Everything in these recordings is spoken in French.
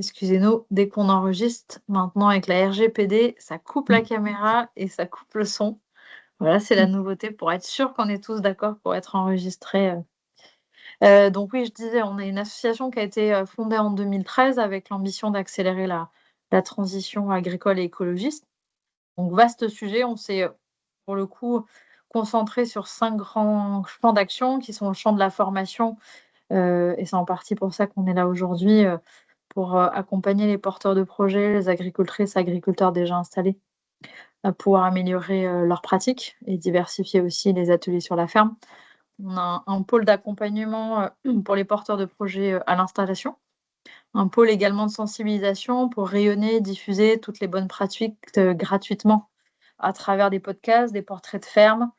Excusez-nous, dès qu'on enregistre maintenant avec la RGPD, ça coupe la caméra et ça coupe le son. Voilà, c'est la nouveauté pour être sûr qu'on est tous d'accord pour être enregistrés. Donc oui, je disais, on est une association qui a été fondée en 2013 avec l'ambition d'accélérer la transition agricole et écologiste. Donc vaste sujet, on s'est pour le coup concentré sur 5 grands champs d'action qui sont le champ de la formation, et c'est en partie pour ça qu'on est là aujourd'hui, pour accompagner les porteurs de projets, les agricultrices, agriculteurs déjà installés, à pouvoir améliorer leurs pratiques et diversifier aussi les ateliers sur la ferme. On a un pôle d'accompagnement pour les porteurs de projets à l'installation, un pôle également de sensibilisation pour rayonner, diffuser toutes les bonnes pratiques gratuitement à travers des podcasts, des portraits de ferme,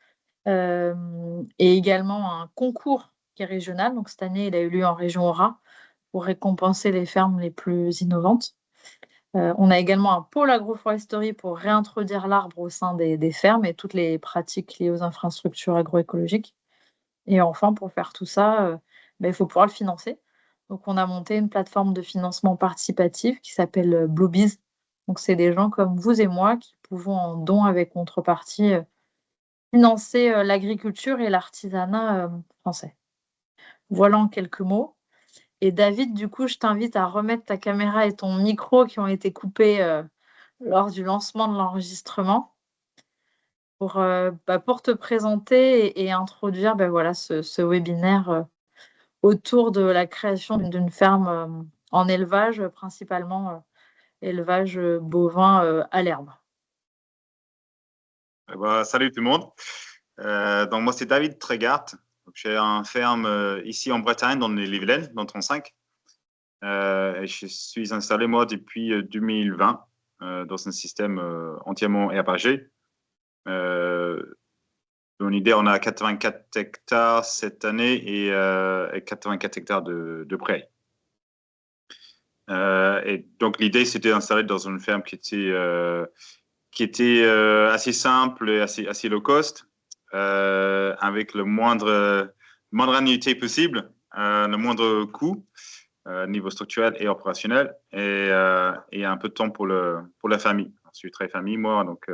et également un concours qui est régional. Donc cette année, il a eu lieu en région Aura pour récompenser les fermes les plus innovantes. On a également un pôle agroforesterie pour réintroduire l'arbre au sein des fermes et toutes les pratiques liées aux infrastructures agroécologiques. Et enfin, pour faire tout ça, il faut pouvoir le financer. Donc on a monté une plateforme de financement participatif qui s'appelle Bluebees. Donc c'est des gens comme vous et moi qui pouvons en don avec contrepartie, financer, l'agriculture et l'artisanat, français. Voilà en quelques mots. Et David, du coup, je t'invite à remettre ta caméra et ton micro qui ont été coupés, lors du lancement de l'enregistrement pour te présenter et introduire, voilà, ce webinaire, autour de la création d'une ferme, en élevage, principalement, élevage, bovin, à l'herbe. Salut tout le monde. Donc moi c'est David Tregart. J'ai une ferme ici en Bretagne, dans les Yvelines, dans 35. Et je suis installé moi depuis 2020 dans un système entièrement herbagé. Dans l'idée, on a 84 hectares cette année et 84 hectares de prairies. Et donc l'idée c'était d'installer dans une ferme qui était assez simple et assez low cost, avec le moindre annuité possible, le moindre coût, niveau structurel et opérationnel, et un peu de temps pour la famille. Je suis très famille, moi, donc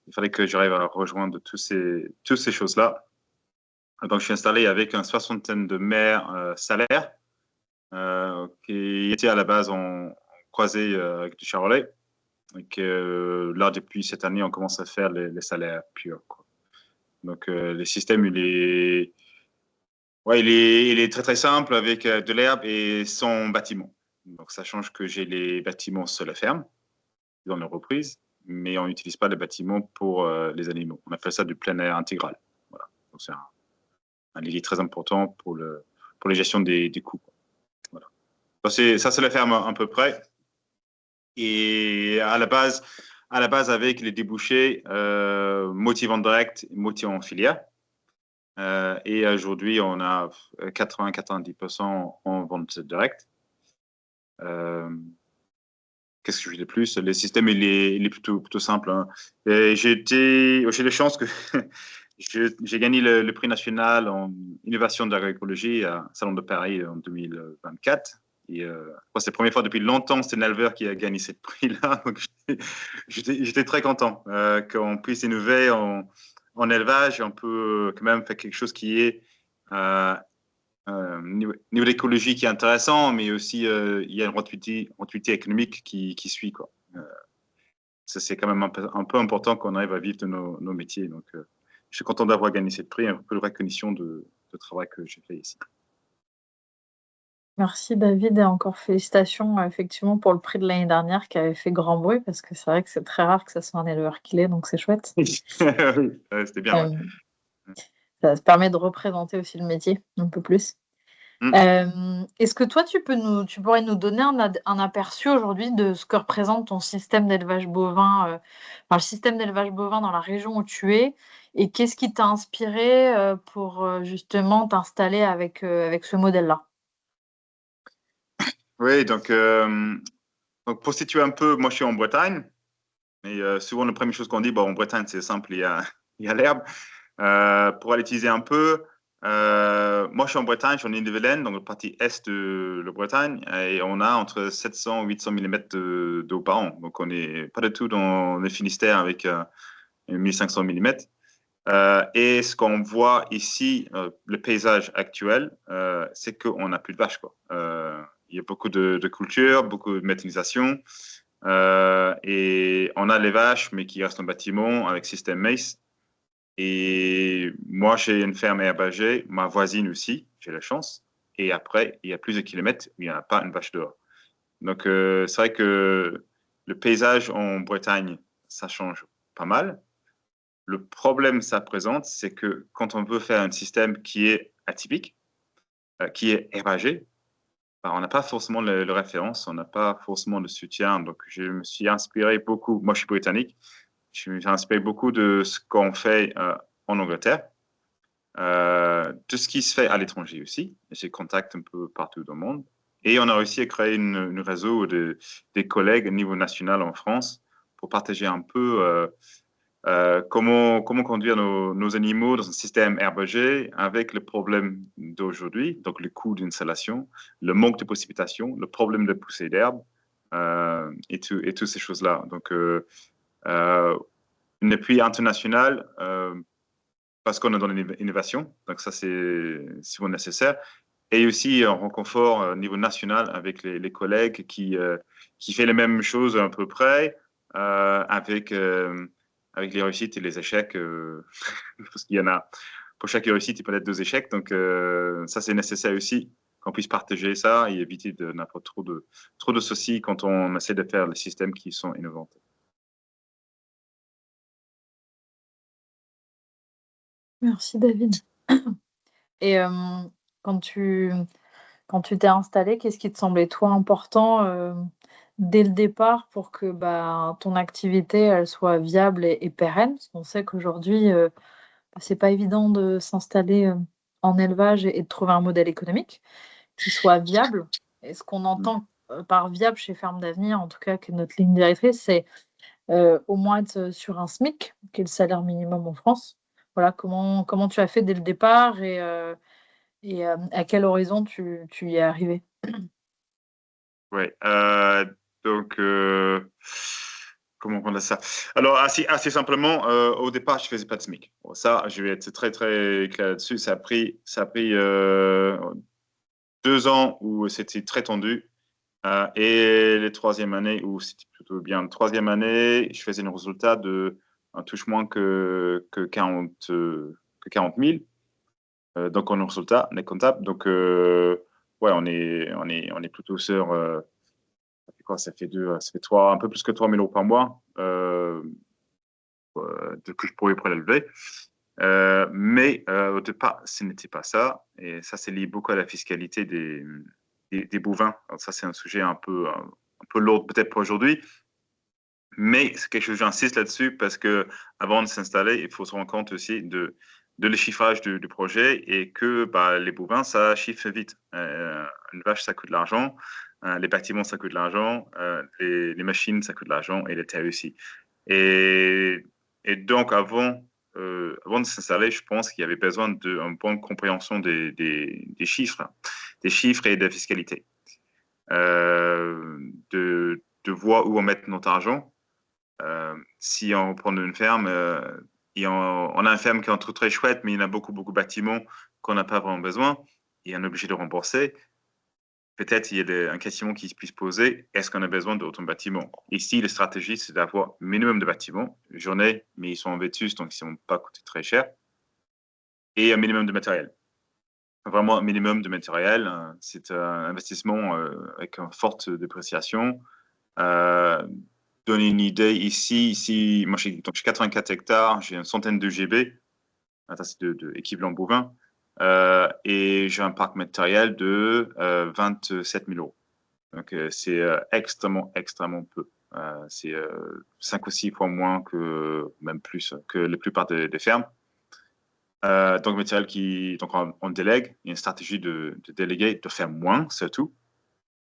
il fallait que j'arrive à rejoindre toutes ces choses-là. Donc, je suis installé avec une soixantaine de mères salaires qui étaient à la base en croisés avec du charolais. Et que là, depuis cette année, on commence à faire les salaires purs, quoi. Donc, le système, il est très, très simple avec de l'herbe et sans bâtiment. Donc, ça change que j'ai les bâtiments sur la ferme, dans la reprise, mais on n'utilise pas les bâtiments pour les animaux. On appelle ça du plein air intégral. Voilà. Donc, c'est un levier très important pour la gestion des coûts. Voilà. Donc, ça, c'est la ferme à peu près. Et à la base avec les débouchés, moitié vente directe, moitié en filière. Et aujourd'hui, on a 80-90% en vente directe. Qu'est-ce que je dis de plus? Le système, il est plutôt simple, hein. J'ai la chance que j'ai gagné le prix national en innovation de l'agroécologie à Salon de Paris en 2024. Et c'est la première fois depuis longtemps, c'est un éleveur qui a gagné ce prix-là. Donc j'étais très content qu'on puisse innover en élevage. On peut quand même faire quelque chose qui est niveau d'écologie qui est intéressant, mais aussi il y a une rentabilité économique qui suit, quoi. Ça, c'est quand même un peu important qu'on arrive à vivre de nos métiers. Donc, je suis content d'avoir gagné ce prix, un peu de reconnaissance de travail que j'ai fait ici. Merci David et encore félicitations, effectivement pour le prix de l'année dernière qui avait fait grand bruit parce que c'est vrai que c'est très rare que ça soit un éleveur qui l'ait, donc c'est chouette. Oui, c'était bien, ouais. Ça permet de représenter aussi le métier un peu plus. Est-ce que toi, tu pourrais nous donner un aperçu aujourd'hui de ce que représente ton système d'élevage bovin, le système d'élevage bovin dans la région où tu es, et qu'est-ce qui t'a inspiré pour justement t'installer avec ce modèle-là? Oui, donc pour situer un peu, moi je suis en Bretagne, et souvent la première chose qu'on dit, en Bretagne c'est simple, il y a l'herbe. Pour aller teaser un peu, Moi, je suis en Bretagne, je suis en Ille-et-Vilaine, donc la partie est de la Bretagne, et on a entre 700 et 800 mm d'eau par an. Donc, on n'est pas du tout dans le Finistère avec 1500 mm. Et ce qu'on voit ici, le paysage actuel, c'est qu'on n'a plus de vaches, quoi. Il y a beaucoup de culture, beaucoup de méthanisation, et on a les vaches, mais qui restent en bâtiment avec système Mace. Et moi, j'ai une ferme herbagée, ma voisine aussi, j'ai la chance. Et après, il y a plus de kilomètres où il n'y a pas une vache dehors. Donc, c'est vrai que le paysage en Bretagne, ça change pas mal. Le problème que ça présente, c'est que quand on veut faire un système qui est atypique, qui est herbagé, bah, on n'a pas forcément le référence, on n'a pas forcément le soutien. Donc, je me suis inspiré beaucoup, moi je suis britannique, je me suis inspiré beaucoup de ce qu'on fait en Angleterre, tout ce qui se fait à l'étranger aussi. J'ai contact un peu partout dans le monde. Et on a réussi à créer une réseau des collègues au niveau national en France pour partager un peu comment conduire nos animaux dans un système herbagé avec le problème d'aujourd'hui, donc le coût d'installation, le manque de précipitation, le problème de poussée d'herbe et toutes ces choses-là. Donc, un appui international parce qu'on est dans l'innovation, donc ça c'est souvent nécessaire, et aussi en renconfort au niveau national avec les collègues qui fait les mêmes choses à peu près, avec les réussites et les échecs, parce qu'il y en a, pour chaque réussite, il peut y avoir 2 échecs, donc ça c'est nécessaire aussi, qu'on puisse partager ça et éviter de n'avoir trop de soucis quand on essaie de faire les systèmes qui sont innovants. Merci David. Et quand tu quand tu t'es installé, qu'est-ce qui te semblait toi important, dès le départ pour que, bah, ton activité, elle soit viable et pérenne? Parce qu'on sait qu'aujourd'hui, bah, c'est pas évident de s'installer, en élevage et de trouver un modèle économique qui soit viable. Et ce qu'on Mm. entend, par viable chez Ferme d'Avenir, en tout cas, qui est notre ligne directrice, c'est, au moins être sur un SMIC, qui est le salaire minimum en France. Voilà, comment tu as fait dès le départ et à quel horizon tu y es arrivé? Ouais, donc, comment on dit ça? Alors, assez simplement, au départ, je faisais pas de SMIC. Bon, ça, je vais être très, très clair là-dessus. Ça a pris 2 ans où c'était très tendu. Et les troisième année, où c'était plutôt bien. Troisième année, je faisais un résultat de un touche moins que 40 000. Donc, on est résultat, on est comptable. Donc, ouais, on est plutôt sur quoi, ça fait un peu plus que 3 000 euros par mois que je pourrais prélever. Mais au départ, ce n'était pas ça. Et ça, c'est lié beaucoup à la fiscalité des bovins. Alors ça, c'est un sujet un peu lourd peut-être pour aujourd'hui. Mais c'est quelque chose, j'insiste là-dessus parce que avant de s'installer, il faut se rendre compte aussi de le chiffrage du projet et que bah, les bovins, ça chiffre vite. Une vache, ça coûte de l'argent. Les bâtiments, ça coûte de l'argent. Les machines, ça coûte de l'argent. Et les terres aussi. Et, et donc, avant de s'installer, je pense qu'il y avait besoin d'une bonne compréhension des chiffres, hein, des chiffres et de la fiscalité. De voir où on met notre argent. Si on prend une ferme, on a une ferme qui est entre très chouette, mais il y a beaucoup, beaucoup de bâtiments qu'on n'a pas vraiment besoin et on est obligé de rembourser. Peut-être il y a un questionnement qui puisse poser, est-ce qu'on a besoin d'autres bâtiments? Ici, la stratégie, c'est d'avoir un minimum de bâtiments. J'en ai, mais ils sont en vétus, donc ils ne vont pas coûter très cher. Et un minimum de matériel. Vraiment un minimum de matériel. C'est un investissement avec une forte dépréciation. Donner une idée, ici moi j'ai 84 hectares, j'ai une centaine de GB, c'est de équivalent bovin, et j'ai un parc matériel de 27 000 euros. Donc c'est extrêmement, extrêmement peu. C'est 5 ou 6 fois moins même plus, que la plupart des fermes. Donc, matériel donc on délègue. Il y a une stratégie de déléguer, de faire moins, surtout,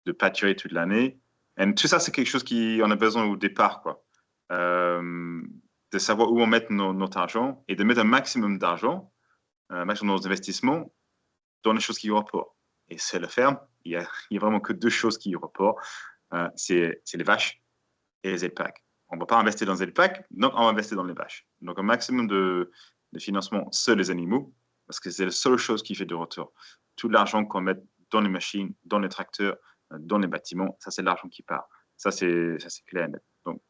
de pâturer toute l'année. Et tout ça, c'est quelque chose qu'on a besoin au départ, quoi. De savoir où on met notre argent et de mettre un maximum d'argent maximum d'investissement dans les choses qui rapportent. Et c'est la ferme, il y a vraiment que deux choses qui rapportent. C'est les vaches et les alpacas. On ne va pas investir dans les alpacas, donc on va investir dans les vaches. Donc un maximum de financement sur les animaux, parce que c'est la seule chose qui fait du retour. Tout l'argent qu'on met dans les machines, dans les tracteurs, dans les bâtiments, ça c'est l'argent qui part. Ça c'est clair et net. Donc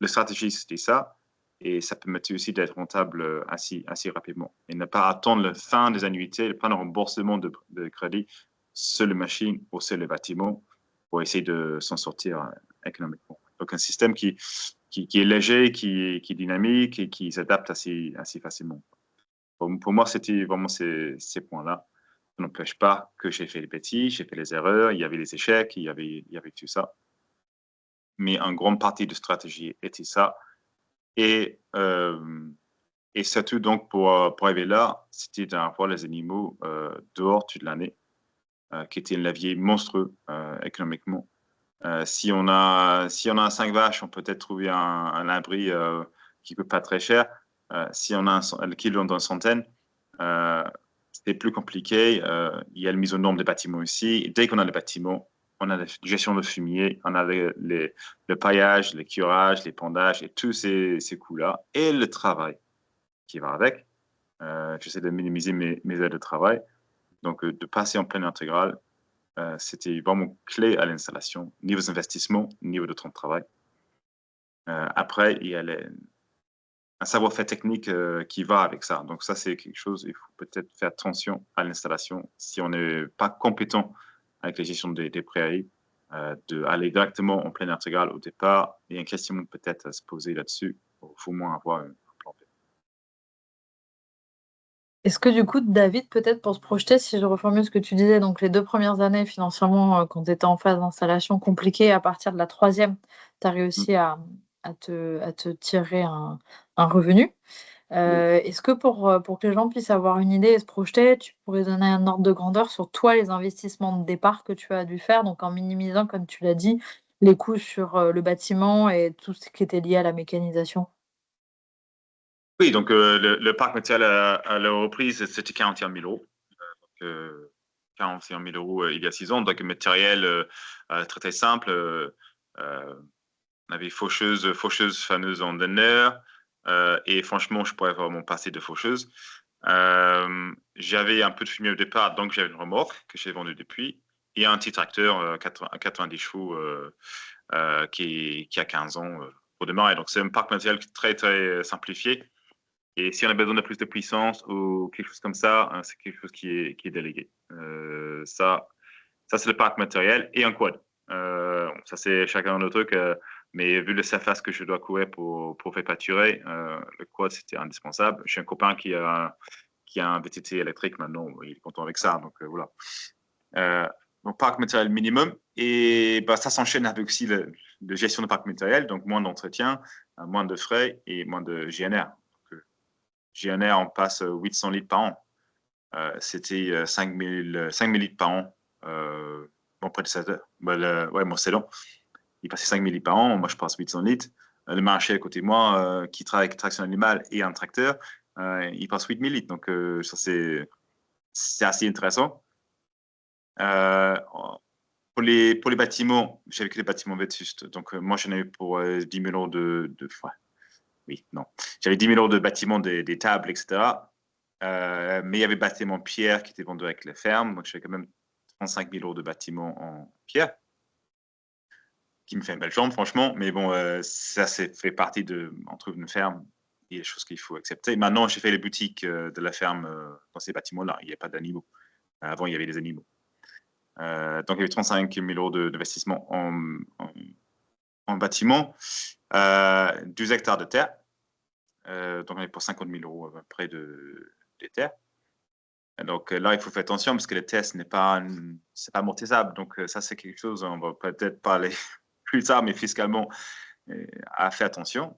la stratégie c'était ça, et ça permettait aussi d'être rentable assez rapidement. Et ne pas attendre la fin des annuités, pas le remboursement de crédit sur les machines ou sur les bâtiments pour essayer de s'en sortir économiquement. Donc un système qui est léger, qui est dynamique et qui s'adapte assez facilement. Pour moi, c'était vraiment ces points-là. Ça n'empêche pas que j'ai fait les bêtises, j'ai fait les erreurs, il y avait les échecs, il y avait tout ça. Mais en grande partie de stratégie était ça. Et surtout, donc, pour arriver là, c'était d'avoir les animaux dehors toute l'année, qui était un levier monstrueux économiquement. Si on a 5 vaches, on peut peut-être trouver un abri qui ne coûte pas très cher. Si on a le kilo dans une centaine, c'est plus compliqué. Il y a la mise aux normes des bâtiments aussi. Et dès qu'on a les bâtiments, on a la gestion de fumier, on a le paillage, le curage, les pendages et tous ces coûts-là. Et le travail qui va avec. J'essaie de minimiser mes heures de travail. Donc, de passer en pleine intégrale, c'était vraiment clé à l'installation, niveau d'investissement, niveau de temps de travail. Après, il y a un savoir-faire technique qui va avec ça. Donc ça, c'est quelque chose, il faut peut-être faire attention à l'installation. Si on n'est pas compétent avec la gestion des prairies, d'aller directement en pleine intégrale au départ, il y a une question peut-être à se poser là-dessus. Il faut au moins avoir un plan B. Est-ce que du coup, David, peut-être pour se projeter, si je reformule ce que tu disais, donc les 2 premières années financièrement, quand tu étais en phase d'installation compliquée, à partir de la troisième, tu as réussi à te tirer un revenu. Oui. Est-ce que pour que les gens puissent avoir une idée et se projeter, tu pourrais donner un ordre de grandeur sur toi, les investissements de départ que tu as dû faire, donc en minimisant, comme tu l'as dit, les coûts sur le bâtiment et tout ce qui était lié à la mécanisation? Oui, donc le parc matériel à la reprise, c'était 41 000 euros. 41 000 euros il y a 6 ans. Donc, matériel très très simple. On avait faucheuse, faneuse en donneur. Et franchement, je pourrais vraiment passer de faucheuse. J'avais un peu de fumier au départ, donc j'avais une remorque que j'ai vendue depuis. Et un petit tracteur 90 chevaux qui a 15 ans pour démarrer. Donc, c'est un parc matériel très très simplifié. Et si on a besoin de plus de puissance ou quelque chose comme ça, c'est quelque chose qui est délégué. Ça c'est le parc matériel et un quad. Ça, c'est chacun un autre truc. Mais vu le surface que je dois courir pour faire pâturer, le quad, c'était indispensable. J'ai un copain qui a un VTT électrique maintenant. Il est content avec ça. Donc, voilà. Donc, parc matériel minimum. Et bah, ça s'enchaîne avec aussi la gestion de parc matériel. Donc, moins d'entretien, moins de frais et moins de GNR. GNR, on passe 800 litres par an. C'était 5 000 litres par an. Mon prédécesseur, mon Célan, il passait 5 000 litres par an. Moi, je passe 800 litres. Le marché à côté de moi, qui travaille avec traction animale et un tracteur, il passe 8 000 litres. Donc, ça, c'est assez intéressant. Pour les bâtiments, j'avais que des bâtiments vétustes. Donc, moi, j'en ai eu pour 10 000 euros oui, non. J'avais 10 000 euros de bâtiments, des tables, etc. Mais il y avait bâtiments pierre qui étaient vendus avec les fermes. Donc, j'avais quand même 35 000 euros de bâtiments en pierre, qui me fait une belle jambe, franchement. Mais bon, ça, fait partie entre une ferme et les choses qu'il faut accepter. Maintenant, j'ai fait les boutiques de la ferme dans ces bâtiments-là. Il n'y a pas d'animaux. Avant, il y avait des animaux. Donc, il y avait 35 000 euros d'investissement en bâtiment, 12 hectares de terre. Donc, on est pour 50 000 euros à peu près des terres. Donc là, il faut faire attention parce que le test n'est pas amortissable. Donc ça, c'est quelque chose, on va peut-être parler plus tard, mais fiscalement, à faire attention.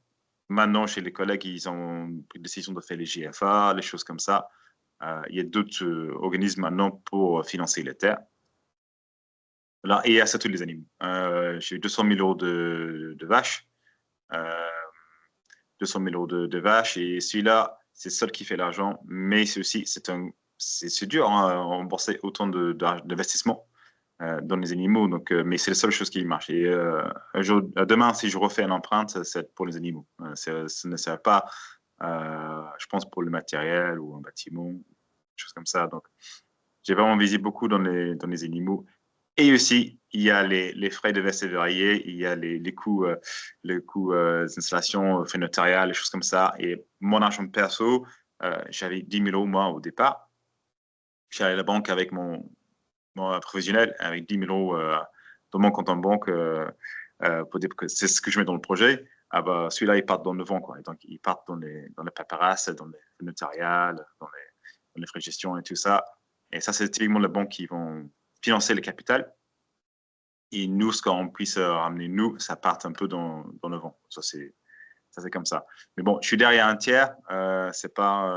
Maintenant, chez les collègues, ils ont pris la décision de faire les GFA, les choses comme ça. Il y a d'autres organismes maintenant pour financer les terres. Là, et il y a surtout les animaux. J'ai eu 200 000 euros de vaches. 200 000 euros de vaches. Et celui-là, c'est le seul qui fait l'argent, mais c'est dur à rembourser autant d'investissements dans les animaux, donc, mais c'est la seule chose qui marche. Et demain, si je refais une empreinte, c'est pour les animaux. Ce ne sert pas, je pense, pour le matériel ou un bâtiment, des choses comme ça. Donc, j'ai vraiment visé beaucoup dans les animaux. Et aussi, il y a les frais de vaisselle variés, il y a les coûts, d'installation, frais notariales, les choses comme ça. Et mon argent perso, j'avais 10 000 euros, moi, au départ. Je suis allé à la banque avec mon prévisionnel, avec 10 000 euros dans mon compte en banque, pour dire que c'est ce que je mets dans le projet. Ah bah, celui-là, il part dans 9 ans, quoi. Et donc, il part dans les paperasses, dans les frais notariales, dans les frais de gestion et tout ça. Et ça, c'est typiquement la banque qui vont financer le capital. Et nous, ce qu'on puisse ramener, nous, ça part un peu dans le vent. Ça, c'est comme ça. Mais bon, je suis derrière un tiers. C'est pas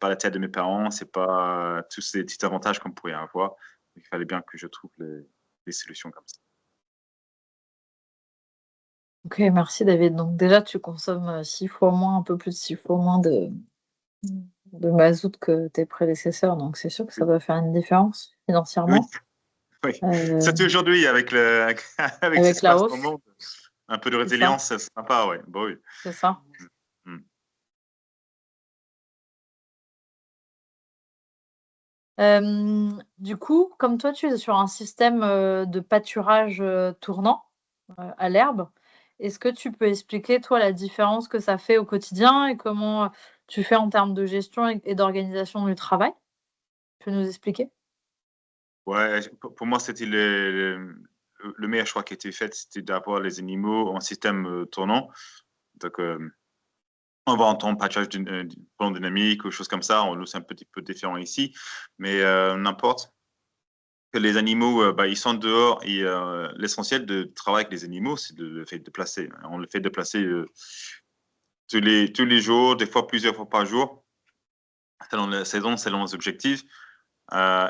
la tête de mes parents. C'est pas tous ces petits avantages qu'on pourrait avoir. Il fallait bien que je trouve les solutions comme ça. Ok, merci David. Donc déjà, tu consommes 6 fois moins, un peu plus de 6 fois moins de mazout que tes prédécesseurs. Donc c'est sûr que ça Oui, va faire une différence oui, financièrement. oui. Euh, Surtout aujourd'hui, avec avec ce qui avec se la passe dans le hausse, monde, un peu de c'est ça, résilience, c'est sympa, ouais. Bon, oui. c'est ça. Mm. Du coup, comme toi, tu es sur un système de pâturage tournant à l'herbe, est-ce que tu peux expliquer, toi, la différence que ça fait au quotidien et comment tu fais en termes de gestion et d'organisation du travail? Tu peux nous expliquer? Ouais, pour moi, c'était le meilleur choix qui a été fait, c'était d'avoir les animaux en système tournant. Donc, on va entendre pâturage plan dynamique ou choses comme ça. Nous, c'est un petit peu différent ici, mais n'importe. Que les animaux, bah, ils sont dehors et l'essentiel de travail avec les animaux, c'est le fait de déplacer. On le fait déplacer tous les jours, des fois plusieurs fois par jour, selon la saison, selon les objectifs.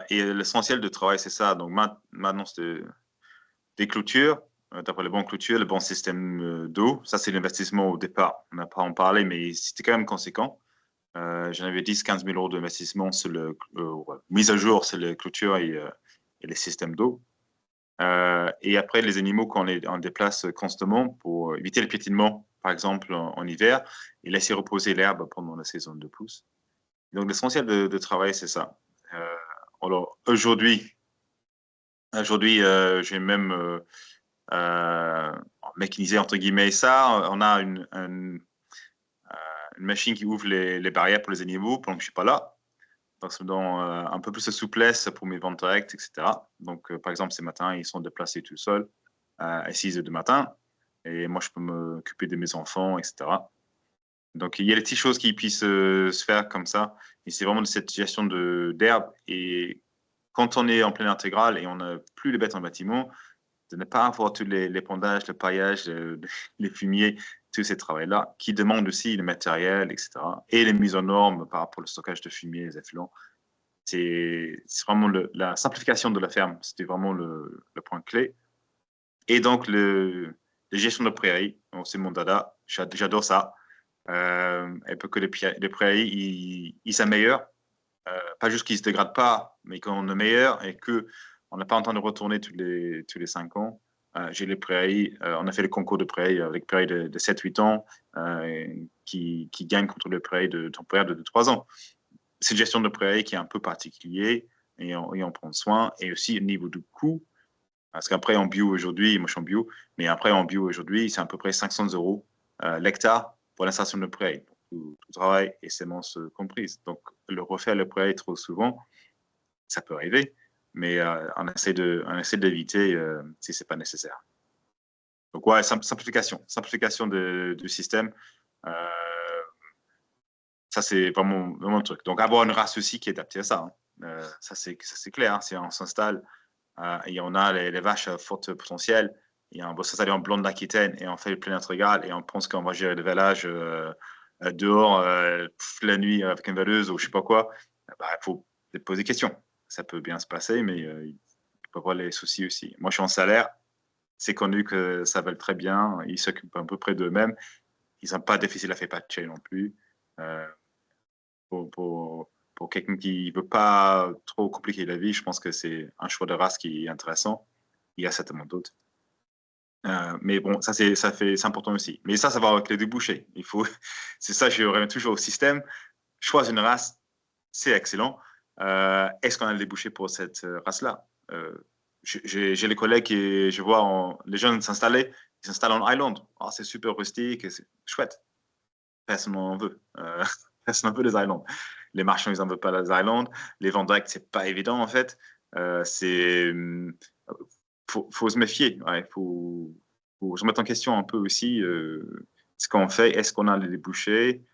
Et l'essentiel de travail, c'est ça. Donc maintenant, c'est des clôtures, d'après les bonnes clôtures, le bon système d'eau. Ça, c'est l'investissement au départ. On n'a pas en parlé, mais c'était quand même conséquent. J'en avais 10-15 000 euros d'investissement sur mise à jour sur les clôtures et les systèmes d'eau. Et après, les animaux, quand on déplace constamment pour éviter le piétinement, par exemple en hiver, et laisser reposer l'herbe pendant la saison de pousse. Donc, l'essentiel de travail, c'est ça. Alors, aujourd'hui, j'ai même mécanisé, entre guillemets, ça. On a une machine qui ouvre les barrières pour les animaux pendant que je ne suis pas là. Donc, ça me donne un peu plus de souplesse pour mes ventes directes, etc. Donc, par exemple, ces matins, ils sont déplacés tout seuls à 6 heures du matin. Et moi, je peux m'occuper de mes enfants, etc. Donc, il y a des petites choses qui puissent se faire comme ça. Et c'est vraiment de cette gestion d'herbe. Et quand on est en pleine intégrale et on n'a plus les bêtes en bâtiment, de ne pas avoir tous les pondages, le paillage, les fumiers, tous ces travaux-là, qui demandent aussi le matériel, etc. Et les mises en normes par rapport au stockage de fumier, les effluents. C'est vraiment la simplification de la ferme. C'était vraiment le point clé. Et donc, les gestions de prairies, c'est mon dada. J'adore ça. Et pour que les prairies, ils s'améliorent. Pas juste qu'ils ne se dégradent pas, mais qu'on est meilleur et qu'on n'a pas en train de retourner tous les 5 ans. J'ai les prairies, on a fait le concours de prairies avec prairies de 7-8 ans qui gagnent contre les prairies temporaires de 3 ans. C'est une gestion de prairies qui est un peu particulier et on prend soin. Et aussi au niveau du coût, parce qu'après en bio aujourd'hui, moi je suis en bio, mais après en bio aujourd'hui, c'est à peu près 500 euros l'hectare pour l'installation de prairies. Tout travail et semences comprises. Donc le refaire le prairie trop souvent, ça peut arriver, mais on essaie d'éviter si c'est pas nécessaire. Donc ouais, simplification du système. Euh, Ça, c'est vraiment le truc. Donc, avoir une race aussi qui est adaptée à ça. Hein. Ça, c'est clair. Hein. Si on s'installe et on a les vaches à fort potentiel, et on va s'installer en blonde d'Aquitaine et on fait le plein intégral et on pense qu'on va gérer le vélage dehors la nuit avec une valeuse ou je sais pas quoi, bah, il faut poser des questions. Ça peut bien se passer, mais il peut avoir les soucis aussi. Moi, je suis en salaire. C'est connu que ça va très bien. Ils s'occupent à peu près d'eux-mêmes. Ils n'ont pas difficile à faire patcher non plus. pour quelqu'un qui ne veut pas trop compliquer la vie, je pense que c'est un choix de race qui est intéressant. Il y a certainement d'autres. Mais bon, c'est important aussi. Mais ça va avec les débouchés. C'est ça, je reviens toujours au système. Choisir une race, c'est excellent. Est-ce qu'on a le débouché pour cette race-là? J'ai les collègues qui, je vois les jeunes s'installer, ils s'installent en Highland. Oh, c'est super rustique, c'est chouette. Personne n'en veut. Personne n'en veut des Highlands. Les marchands, ils n'en veulent pas les Highlands. Les ventes directes, c'est pas évident en fait. Faut se méfier. Ouais, faut se mettre en question un peu aussi ce qu'on fait. Est-ce qu'on a les débouchés?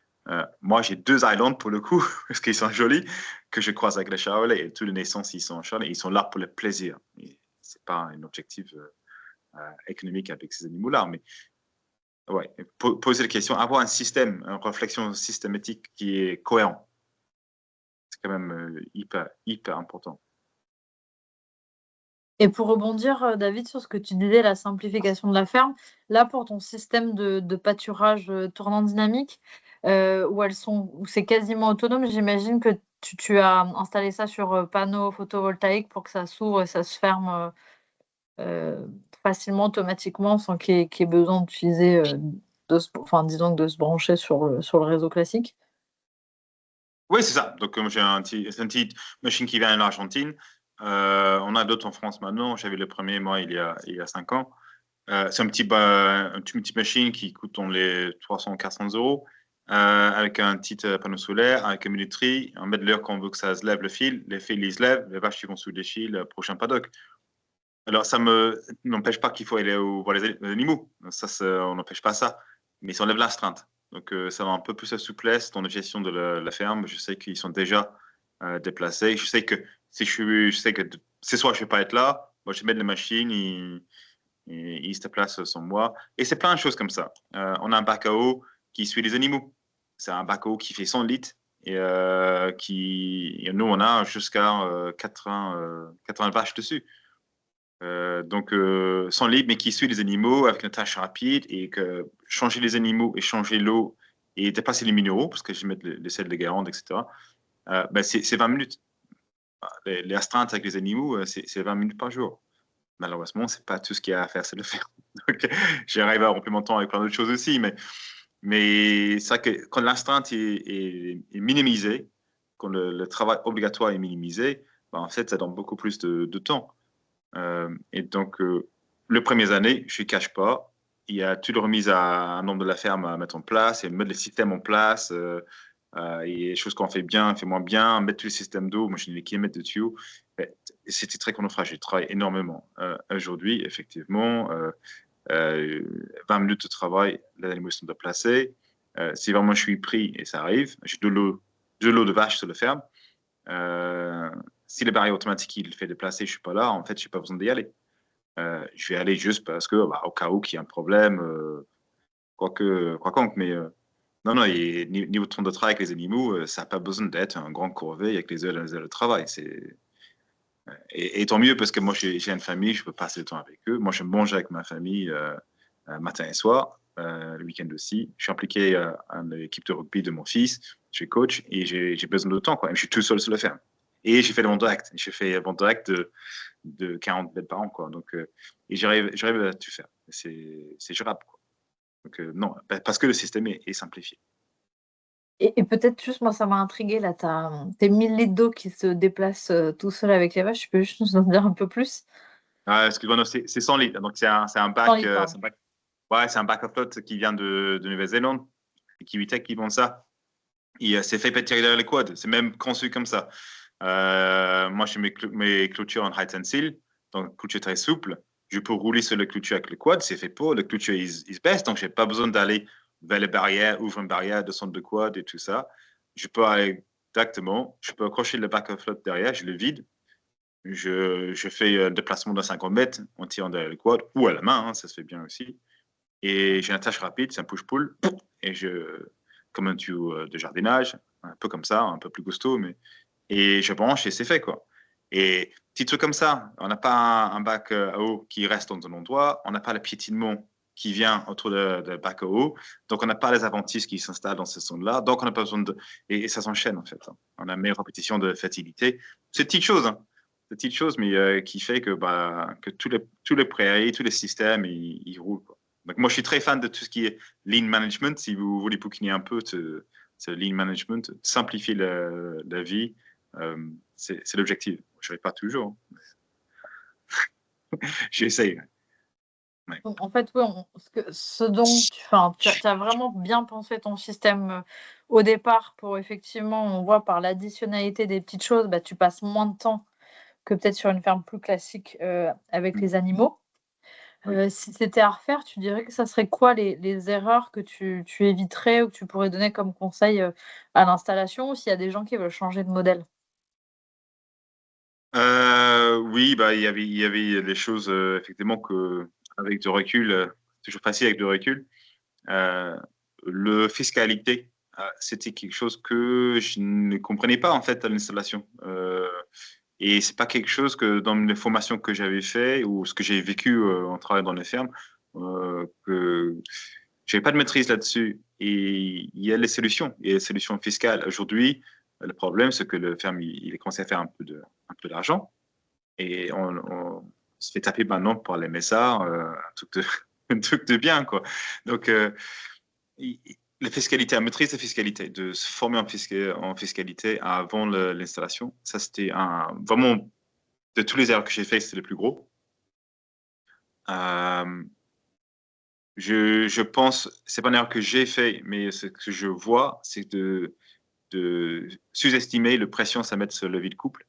Moi, j'ai 2 Highlands pour le coup, parce qu'ils sont jolis, que je croise avec les Charolais. Et tous les naissances, ils sont en Charolais. Ils sont là pour le plaisir. C'est pas un objectif économique avec ces animaux-là. Mais ouais, poser la question, avoir un système, une réflexion systématique qui est cohérent. C'est quand même hyper important. Et pour rebondir, David, sur ce que tu disais, la simplification de la ferme, là, pour ton système de pâturage tournant dynamique, où c'est quasiment autonome, j'imagine que tu as installé ça sur panneaux photovoltaïques pour que ça s'ouvre et ça se ferme facilement, automatiquement, sans qu'il y ait besoin d'utiliser, disons de se brancher sur le réseau classique. Oui, c'est ça. Donc, j'ai une petite machine qui vient de l'Argentine. On a d'autres en France maintenant. J'avais le premier, moi, il y a 5 ans. C'est une petite machine qui coûte dans les 300-400 euros, avec un petit panneau solaire, avec une minuterie. On met de l'heure quand on veut que ça se lève le fil. Les fils, ils se lèvent. Les vaches, ils vont sous les fils, le prochain paddock. Alors, ça n'empêche pas qu'il faut aller voir les animaux. Ça, on n'empêche pas ça. Mais ça enlève l'astreinte. Donc, ça va un peu plus de souplesse dans la gestion de la ferme. Je sais qu'ils sont déjà déplacés. Je sais que ce soir, je ne vais pas être là. Moi, je vais mettre la machine, ils se déplacent sans moi. Et c'est plein de choses comme ça. On a un bac à eau qui suit les animaux. C'est un bac à eau qui fait 100 litres. Et nous, on a jusqu'à 80 vaches dessus. Donc, sans libre, mais qui suit les animaux avec une tâche rapide et que changer les animaux et changer l'eau et dépasser les minéraux, parce que je vais mettre les sels de Guérande, etc., c'est 20 minutes. Les astreintes avec les animaux, c'est 20 minutes par jour. Malheureusement, c'est pas tout ce qu'il y a à faire, c'est le faire. Donc, j'arrive à remplir mon temps avec plein d'autres choses aussi, mais c'est vrai que quand l'astreinte est minimisée, quand le travail obligatoire est minimisé, en fait, ça donne beaucoup plus de temps. Et donc, les premières années, je ne cache pas, il y a toute remise à un nombre de la ferme à mettre en place et mettre les systèmes en place. Et les choses qu'on fait bien, fait moins bien, mettre tous les systèmes d'eau. Moi, j'ai des kilomètres de tuyaux. C'était très chronophage. Je travaille énormément. Aujourd'hui, effectivement, 20 minutes de travail, les animaux sont déplacés. Si vraiment je suis pris, et ça arrive, j'ai de l'eau de vache sur la ferme. Si le barrière automatique il fait déplacer, je suis pas là, en fait, je n'ai pas besoin d'y aller. Je vais aller juste parce que, au cas où qu'il y a un problème, mais non, niveau de temps de travail avec les animaux, ça n'a pas besoin d'être un grand corvée avec les heures de travail. Et tant mieux parce que moi, j'ai une famille, je peux passer le temps avec eux. Moi, je mange avec ma famille matin et soir, le week-end aussi. Je suis impliqué à l'équipe de rugby de mon fils, je suis coach et j'ai besoin de temps. Quoi. Je suis tout seul sur la ferme. Et j'ai fait le vente direct. J'ai fait le vente direct de 40 bêtes par an. Quoi. Donc, et j'arrive à tout faire. C'est gérable. Quoi. Donc, non, parce que le système est simplifié. Et peut-être juste, moi, ça m'a intrigué là, tes 1000 litres d'eau qui se déplacent tout seul avec les vaches. Tu peux juste nous en dire un peu plus? Excuse-moi, c'est 100 litres. Donc, c'est un 100 bac. litres, pardon. Ouais, c'est un bac of float qui vient de Nouvelle-Zélande. Et Kiwitech qui vend ça. Et c'est fait pétrir derrière les quads. C'est même conçu comme ça. Moi, je mets mes clôtures en height and seal. Donc, clôture très souple. Je peux rouler sur le clôture avec le quad. C'est fait pour. Le clôture, il se baisse. Donc, je n'ai pas besoin d'aller vers les barrières, ouvrir une barrière, descendre de quad et tout ça. Je peux aller directement. Je peux accrocher le back of float derrière. Je le vide. Je fais un déplacement de 50 mètres en tirant derrière le quad ou à la main. Ça se fait bien aussi. Et j'ai une tâche rapide. C'est un push-pull. Et comme un tuyau de jardinage. Un peu comme ça, un peu plus costaud, et je branche et c'est fait, quoi. Et petit truc comme ça, on n'a pas un bac à eau qui reste dans un endroit, on n'a pas le piétinement qui vient autour de bac au haut. Donc, on n'a pas les adventices qui s'installent dans ces zones-là. Donc, on n'a pas besoin de... Et ça s'enchaîne, en fait. Hein. On a une meilleure répétition de fertilité. C'est une petite chose, hein. C'est une petite chose, mais qui fait que tous les prairies, tous les systèmes, ils roulent, quoi. Donc, moi, je suis très fan de tout ce qui est lean management. Si vous voulez bouquiner un peu ce lean management, simplifier la vie, c'est l'objectif. Je ne pas toujours. J'essaye. Ouais. En fait, oui, ce dont tu as vraiment bien pensé ton système au départ pour effectivement, on voit par l'additionnalité des petites choses, bah, tu passes moins de temps que peut-être sur une ferme plus classique avec les animaux. Oui. Si c'était à refaire, tu dirais que ça serait quoi les erreurs que tu éviterais ou que tu pourrais donner comme conseil à l'installation ou s'il y a des gens qui veulent changer de modèle? Oui, bah, il y avait des choses, effectivement, avec du recul, toujours facile avec du recul. Le fiscalité, c'était quelque chose que je ne comprenais pas, en fait, à l'installation. Et c'est pas quelque chose que dans les formations que j'avais fait ou ce que j'ai vécu en travaillant dans les fermes, que j'avais pas de maîtrise là-dessus. Et il y a les solutions, il y a les solutions fiscales. Aujourd'hui, le problème, c'est que le ferme, il est commencé à faire un peu d'argent. Et on se fait taper maintenant par les messards, un truc de, un truc de bien, quoi. Donc, la fiscalité, la maîtrise de fiscalité, de se former en fiscalité avant l'installation, ça c'était vraiment, de tous les erreurs que j'ai fait, c'était le plus gros. Euh, je pense, c'est pas une erreur que j'ai fait, mais ce que je vois, c'est de sous-estimer le pression que ça met sur le vie de couple.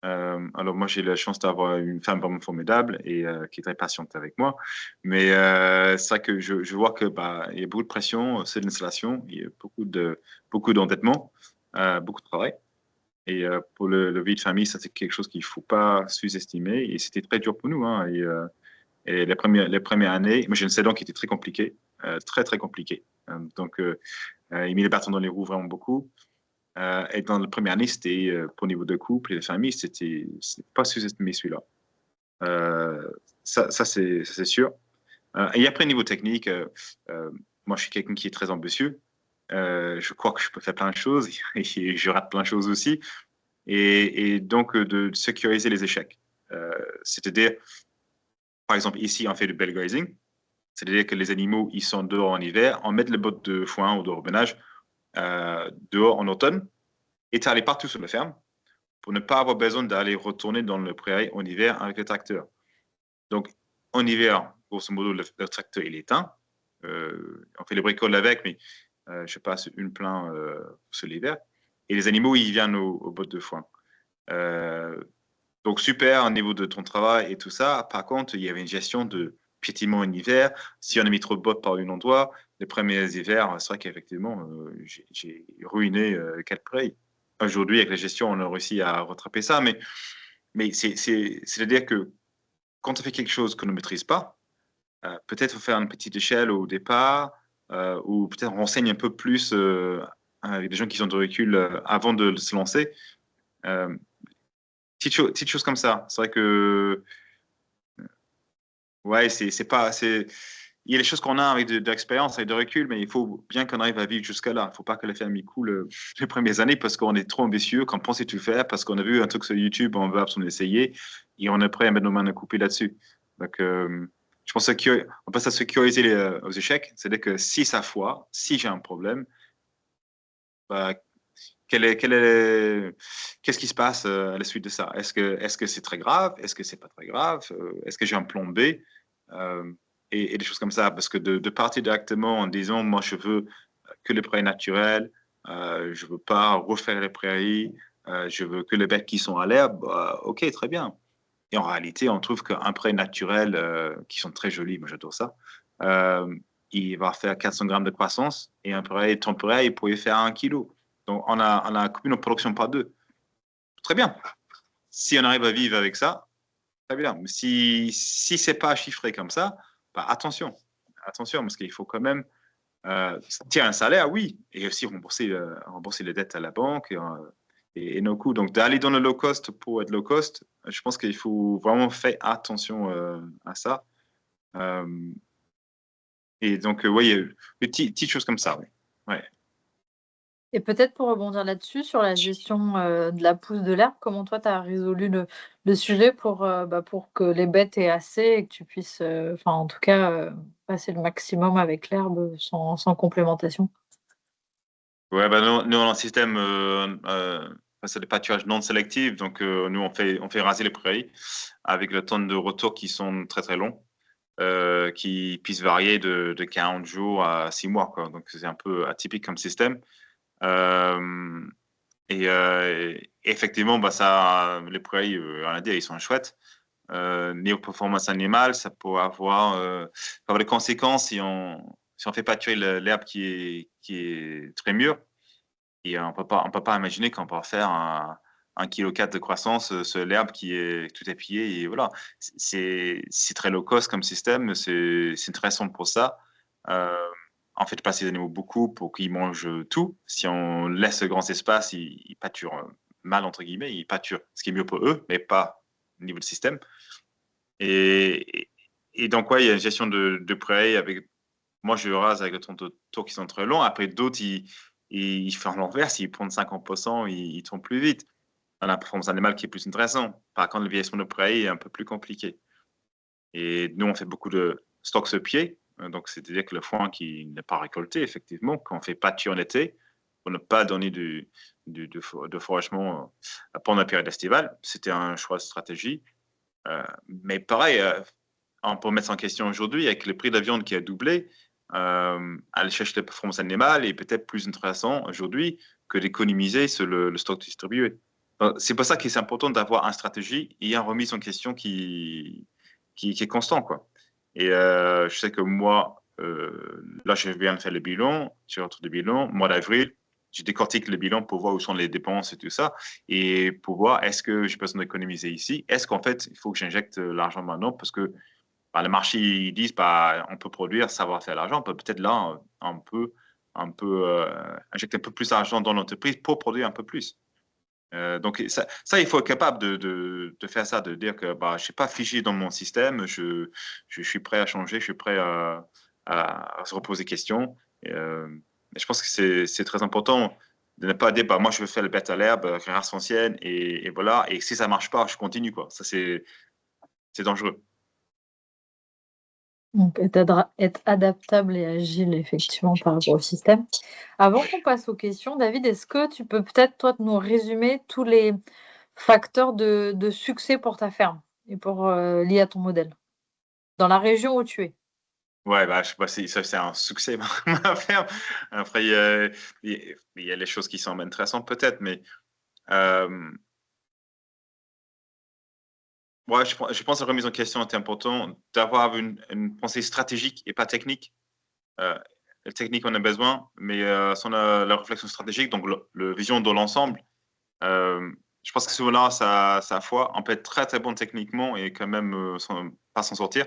Alors moi j'ai la chance d'avoir une femme vraiment formidable et qui est très patiente avec moi, mais c'est vrai que je vois que il y a beaucoup de pression, c'est l'installation, il y a beaucoup d'endettement, beaucoup de travail. Et pour le vie de famille, ça c'est quelque chose qu'il faut pas sous-estimer. Et c'était très dur pour nous. Hein, et les premières années, moi j'ai une saison qui était très compliquée, très très compliquée. Donc il met les bâtons dans les roues vraiment beaucoup. Et dans la première année, c'était pour le niveau de couple et de famille, c'était pas sous-estimé celui-là. Ça c'est sûr. Et après, niveau technique, moi je suis quelqu'un qui est très ambitieux. Je crois que je peux faire plein de choses et je rate plein de choses aussi. Et donc de sécuriser les échecs. C'est-à-dire, par exemple, ici, on fait du bell grazing. C'est-à-dire que les animaux, ils sont dehors en hiver, on met le bottes de foin ou de rebenage dehors en automne, étalés partout sur la ferme, pour ne pas avoir besoin d'aller retourner dans le prairie en hiver avec le tracteur. Donc, en hiver, grosso modo, le tracteur, il est éteint. On fait les bricoles avec, mais je passe une plein sur l'hiver. Et les animaux, ils viennent aux bottes de foin. Donc, super au niveau de ton travail et tout ça. Par contre, il y avait une gestion de piétinement en hiver. Si on a mis trop de bottes par un endroit, les premiers hivers, c'est vrai qu'effectivement, j'ai ruiné quatre prairies. Aujourd'hui, avec la gestion, on a réussi à rattraper ça, mais c'est-à-dire que quand on fait quelque chose qu'on ne maîtrise pas, peut-être faire une petite échelle au départ, ou peut-être on renseigne un peu plus avec des gens qui ont du recul avant de se lancer. Euh, petite chose comme ça. C'est vrai que ouais, c'est pas, c'est, il y a des choses qu'on a avec de l'expérience, avec de recul, mais il faut bien qu'on arrive à vivre jusqu'à là. Il ne faut pas que la ferme coule les premières années parce qu'on est trop ambitieux, qu'on pensait tout faire, parce qu'on a vu un truc sur YouTube, on veut absolument essayer, et on est prêt à mettre nos mains à couper là-dessus. Donc, je pense qu'on passe à sécuriser aux échecs. C'est-à-dire que si ça foire, si j'ai un problème, bah, qu'est-ce qui se passe à la suite de ça? Est-ce que c'est très grave? Est-ce que c'est pas très grave? Est-ce que j'ai un plan B? Euh, et des choses comme ça. Parce que de partir directement en disant, moi, je veux que les prairies naturelles, je veux pas refaire les prairies, je veux que les bêtes qui sont à l'herbe, bah, ok, très bien. Et en réalité, on trouve qu'un prairie naturel, qui sont très jolis, moi j'adore ça, euh, il va faire 400 grammes de croissance, et un prairie temporaire, il pourrait faire 1 kilo. Donc, on a coupé notre production par deux. Très bien. Si on arrive à vivre avec ça, très bien. Mais si c'est pas chiffré comme ça, bah, attention. Attention, parce qu'il faut quand même tirer un salaire, oui, et aussi rembourser les dettes à la banque et nos coûts. Donc, d'aller dans le low cost pour être low cost, je pense qu'il faut vraiment faire attention à ça. Euh, Et donc, oui, il y a eu des petites choses comme ça, oui. Ouais. Et peut-être pour rebondir là-dessus, sur la gestion, de la pousse de l'herbe, comment toi tu as résolu le sujet pour que les bêtes aient assez et que tu puisses, enfin en tout cas, passer le maximum avec l'herbe, sans complémentation? Ouais, bah, nous, on a un système, c'est des pâturages non sélectifs. Donc, nous, on fait raser les prairies avec le temps de retour qui sont très, très longs, qui puissent varier de 40 jours à 6 mois, quoi. Donc, c'est un peu atypique comme système. Euh, et effectivement, bah, les prairies, rien à dire, ils sont chouettes. Niveau performance animale, ça peut avoir des conséquences si on fait pâturer l'herbe qui est très mûre. Et on peut pas imaginer qu'on peut faire un kilo 4 de croissance sur l'herbe qui est tout épillée. Et voilà, c'est très low cost comme système. C'est intéressant pour ça. Euh, en fait, passer les animaux beaucoup pour qu'ils mangent tout. Si on laisse grand espace, ils pâturent mal, entre guillemets. Ils pâturent, ce qui est mieux pour eux, mais pas au niveau du système. Et, et donc, ouais, il y a une gestion de prairie avec. Moi, je rase avec le temps de tours qui sont très longs. Après, d'autres, ils font l'envers. S'ils prennent 50%, ils tombent plus vite. On a la performance animale qui est plus intéressant. Par contre, le vieillissement de prairie est un peu plus compliqué. Et nous, on fait beaucoup de stocks sur pied. Donc, c'est-à-dire que le foin qui n'est pas récolté, effectivement, quand on fait pâture en été, pour ne pas donner de foragement pendant la période estivale, c'était un choix de stratégie. Mais pareil, on peut mettre en question aujourd'hui avec le prix de la viande qui a doublé. Aller chercher la performance animale est peut-être plus intéressant aujourd'hui que d'économiser sur le stock distribué. C'est pour ça que c'est important d'avoir une stratégie et une remise en question qui est constant, quoi. Et je sais que moi, là, je viens de faire le bilan, j'ai retrouvé le bilan, mois d'avril, je décortique le bilan pour voir où sont les dépenses et tout ça, et pour voir est-ce que j'ai besoin d'économiser ici, est-ce qu'en fait, il faut que j'injecte l'argent maintenant, parce que bah, le marché, ils disent, bah, on peut produire, ça va faire l'argent, on peut peut-être là, injecter un peu plus d'argent dans l'entreprise pour produire un peu plus. Donc ça, il faut être capable de faire ça, de dire que bah, je ne suis pas figé dans mon système, je suis prêt à changer, je suis prêt à se reposer des questions. Je pense que c'est très important de ne pas dire bah, moi je veux faire le bête à l'herbe, race ancienne, et voilà, et si ça ne marche pas, je continue, quoi. Ça, c'est dangereux. Donc être adaptable et agile effectivement par rapport au système. Avant qu'on passe aux questions, David, est-ce que tu peux peut-être toi nous résumer tous les facteurs de succès pour ta ferme et liés à ton modèle, dans la région où tu es? Ouais, bah, je sais pas si ça, c'est un succès, ma ferme. Après, il y a les choses qui sont intéressantes peut-être, mais euh, ouais, je pense que la remise en question est important d'avoir une pensée stratégique et pas technique. Euh, la technique, on a besoin, mais sans la réflexion stratégique, donc le vision de l'ensemble, euh, je pense que souvent là, ça foi. On peut être très très bon techniquement et quand même pas s'en sortir.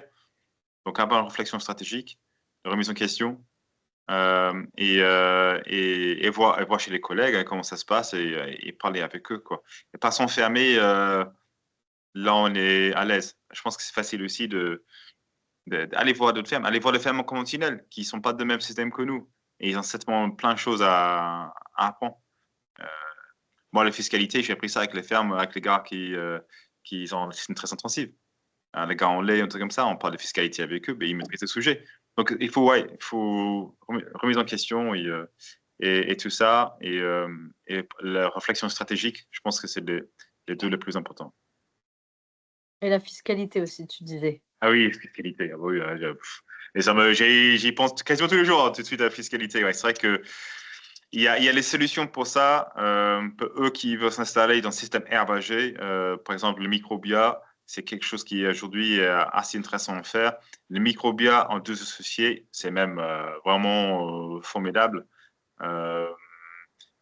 Donc, avoir une réflexion stratégique, une remise en question, et voir chez les collègues hein, comment ça se passe et parler avec eux, quoi. Et pas s'enfermer là, on est à l'aise. Je pense que c'est facile aussi d'aller voir d'autres fermes, aller voir les fermes conventionnelles qui ne sont pas de même système que nous. Et ils ont certainement plein de choses à apprendre. Euh, Moi, la fiscalité, j'ai appris ça avec les fermes, avec les gars qui ont un système très intensive. Les gars en lait, un truc comme ça, on parle de fiscalité avec eux, mais ils maîtrisent le sujet. Donc, il faut remise en question et tout ça, et la réflexion stratégique, je pense que c'est les deux les plus importants. Et la fiscalité aussi, tu disais? Ah oui, fiscalité. Ah bah oui, et j'y pense quasiment tous les jours, hein, tout de suite à la fiscalité. Ouais, c'est vrai que il y a les solutions pour ça. Pour eux qui veulent s'installer dans le système herbager, par exemple, le microbia, c'est quelque chose qui aujourd'hui est assez intéressant à faire. Le microbia en deux associés, c'est même vraiment formidable. Euh,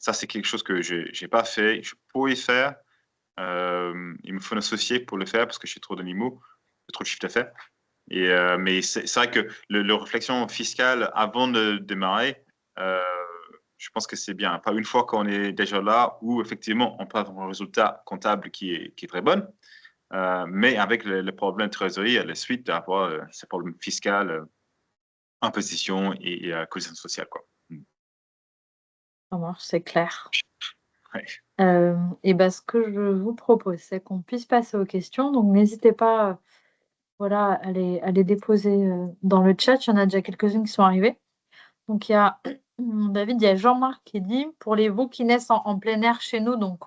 Ça, c'est quelque chose que j'ai pas fait. Je pourrais faire. Il me faut un associé pour le faire parce que j'ai trop d'animaux, j'ai trop de chiffre d'affaires. Mais c'est vrai que le réflexion fiscale avant de démarrer, euh, je pense que c'est bien. Pas une fois qu'on est déjà là, où effectivement on peut avoir un résultat comptable qui est très bon, mais avec le problème de trésorerie à la suite d'avoir ces problèmes fiscaux imposition et cohésion sociale, quoi. Ça marche, c'est clair. Ouais. Et ben, ce que je vous propose, c'est qu'on puisse passer aux questions. Donc n'hésitez pas, voilà, à les déposer, dans le chat. Il y en a déjà quelques-unes qui sont arrivées. Donc il y a David, il y a Jean-Marc qui dit: «Pour les veaux qui naissent en plein air chez nous», donc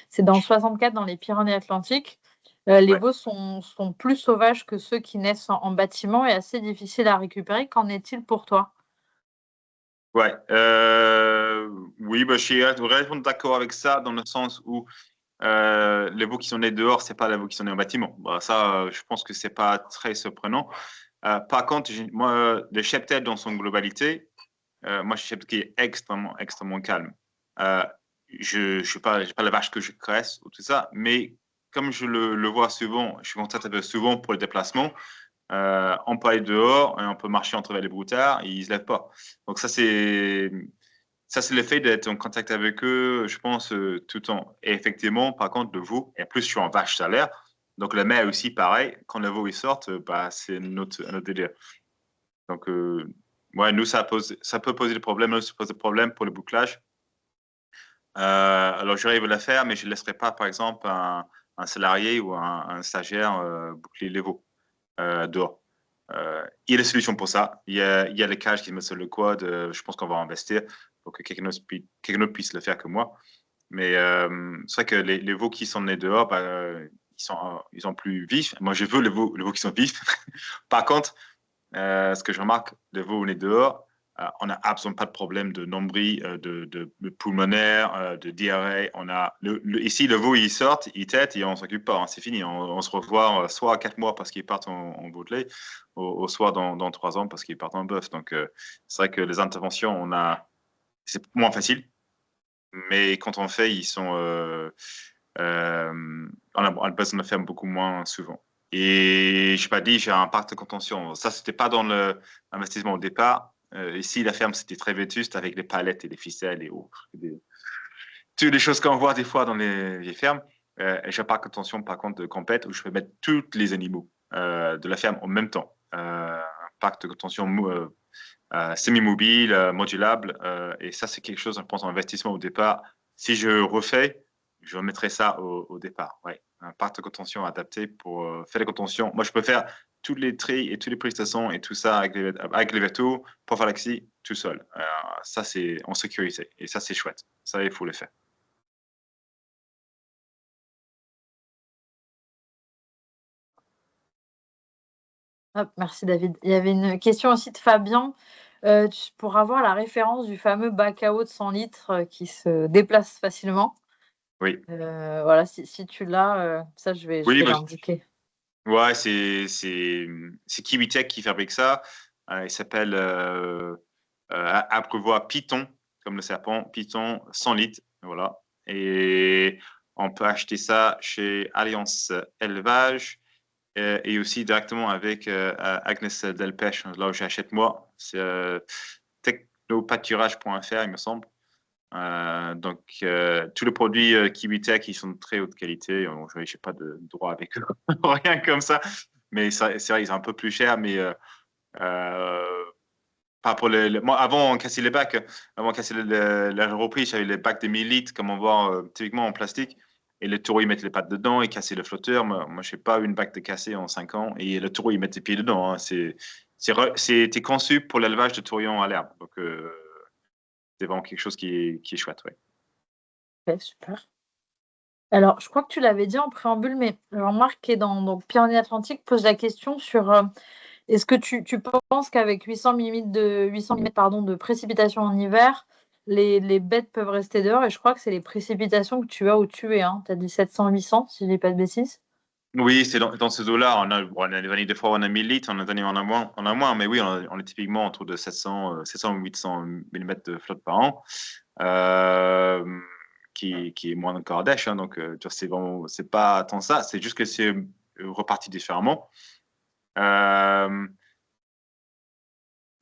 c'est dans le 64 dans les Pyrénées-Atlantiques, les Ouais. veaux sont plus sauvages que ceux qui naissent en bâtiment et assez difficiles à récupérer. Qu'en est-il pour toi? Ouais, oui, bah, je suis relativement d'accord avec ça, dans le sens où les veaux qui sont nés dehors, c'est pas les veaux qui sont nés en bâtiment. Bah, ça, je pense que c'est pas très surprenant. Par contre, moi, le cheptel dans son globalité, moi, je suis un cheptel qui est extrêmement, extrêmement calme. Euh, je suis pas, j'ai pas la vache que je caresse ou tout ça, mais comme je le vois souvent, je suis contact souvent pour les déplacements. On peut aller dehors et on peut marcher entre les broutards, ils se lèvent pas. Donc ça c'est le fait d'être en contact avec eux, je pense, tout le temps. Et effectivement, par contre, le veau, et plus je suis en vache salaire, donc le mets aussi pareil, quand le veau il sort, bah, c'est notre délire. Donc, ouais, nous, ça peut poser des problèmes, ça pose des problèmes pour le bouclage. Alors, j'arrive à le faire, mais je ne laisserai pas, par exemple, un salarié ou un stagiaire boucler les veaux dehors. Il y a des solutions pour ça. Il y a les cages qui se mettent sur le quad. Je pense qu'on va investir pour que quelqu'un d'autre puisse le faire que moi. Mais c'est vrai que les veaux qui sont nés dehors, bah, ils sont plus vifs. Moi, je veux les veaux qui sont vifs. Par contre, ce que je remarque, les veaux nés dehors, on n'a absolument pas de problème de nombril, de pulmonaire, de diarrhée. On a ici, le veau, il sort, il tète et on ne s'occupe pas. Hein, c'est fini. On se revoit soit à 4 mois parce qu'ils partent en veau de lait, ou soit dans 3 ans parce qu'ils partent en bœuf. Donc, c'est vrai que les interventions, c'est moins facile. Mais quand on fait, ils sont. On a besoin de faire beaucoup moins souvent. Et je n'ai pas dit, j'ai un parc de contention. Ça, c'était pas dans l'investissement au départ. Ici, la ferme, c'était très vétuste avec les palettes et les ficelles et autres. Toutes les choses qu'on voit des fois dans les vieilles fermes. J'ai un parc de contention, par contre, de compète où je peux mettre tous les animaux de la ferme en même temps. Un parc de contention semi-mobile, modulable. Et ça, c'est quelque chose, je pense, en investissement au départ. Si je refais, je remettrai ça au départ. Ouais. Un parc de contention adapté pour faire les contentions. Moi, je peux faire tous les tri et toutes les prestations et tout ça avec les vétos pour faire l'axi tout seul. Ça, c'est en sécurité. Et ça, c'est chouette. Ça, il faut le faire. Hop, merci David. Il y avait une question aussi de Fabien, pour avoir la référence du fameux bac à eau de 100 litres, qui se déplace facilement. Oui. Voilà, si tu l'as, ça je Oui, vais bah, l'indiquer. ouais, c'est Kiwitech qui fabrique ça. Il s'appelle abreuvoir Python, comme le serpent, Python 100 litres. Voilà. Et on peut acheter ça chez Alliance Élevage et aussi directement avec Agnès Delpech, là où j'achète moi. C'est technopâturage.fr, il me semble. Donc, tous les produits Kiwitech, qui sont de très haute qualité. Je n'ai pas de droit avec eux, rien comme ça. Mais c'est vrai, ils sont un peu plus chers, mais pas pour moi, avant, on cassait les bacs. Avant, on cassait la reprise, j'avais les bacs de 1000 litres, comme on voit typiquement en plastique. Et le taureau, il mettait les pattes dedans, il cassait le flotteur. Moi je n'ai pas eu une bac de cassé en 5 ans. Et le taureau, il met les pieds dedans. Hein. C'était conçu pour l'élevage de taurillons à l'herbe. Donc, c'est vraiment quelque chose qui est chouette. Ouais. OK, super. Alors, je crois que tu l'avais dit en préambule, mais Jean-Marc qui est dans donc Pyrénées-Atlantiques pose la question sur, est-ce que tu penses qu'avec 800 millimètres pardon, de précipitations en hiver, les bêtes peuvent rester dehors? Et je crois que c'est les précipitations que tu as où tu es, hein. Tu as dit 700-800 si je dis pas de bêtises? Oui, c'est dans ce dos-là. On a des années, des fois, on a 1000 litres, on a des années, on a moins. Mais oui, on est typiquement autour de 700 ou 800 mm de flotte par an. Qui est moins encore d'Ardèche. Hein, donc, c'est pas tant ça. C'est juste que c'est reparti différemment.